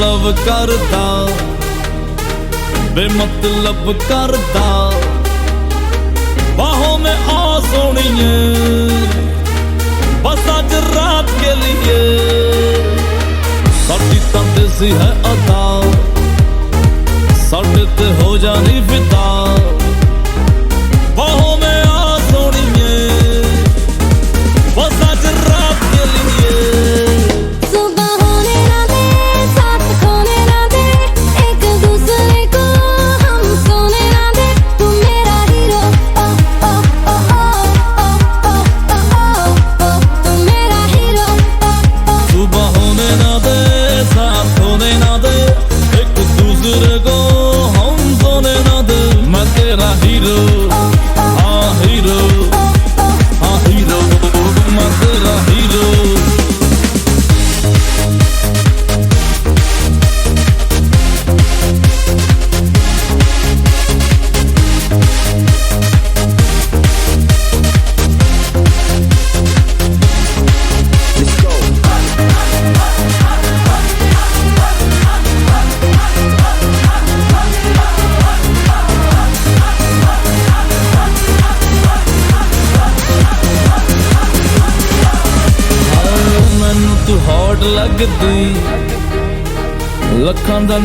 love करदा बेमतलब करदा बाहों में आ सोनिए बस आज रात के लिए साडी तां देसी है अदा साडे ते हो जानी फिदा बाहों में आ सोनिए बस आज रात के लिए हॉट लगदी लखां दा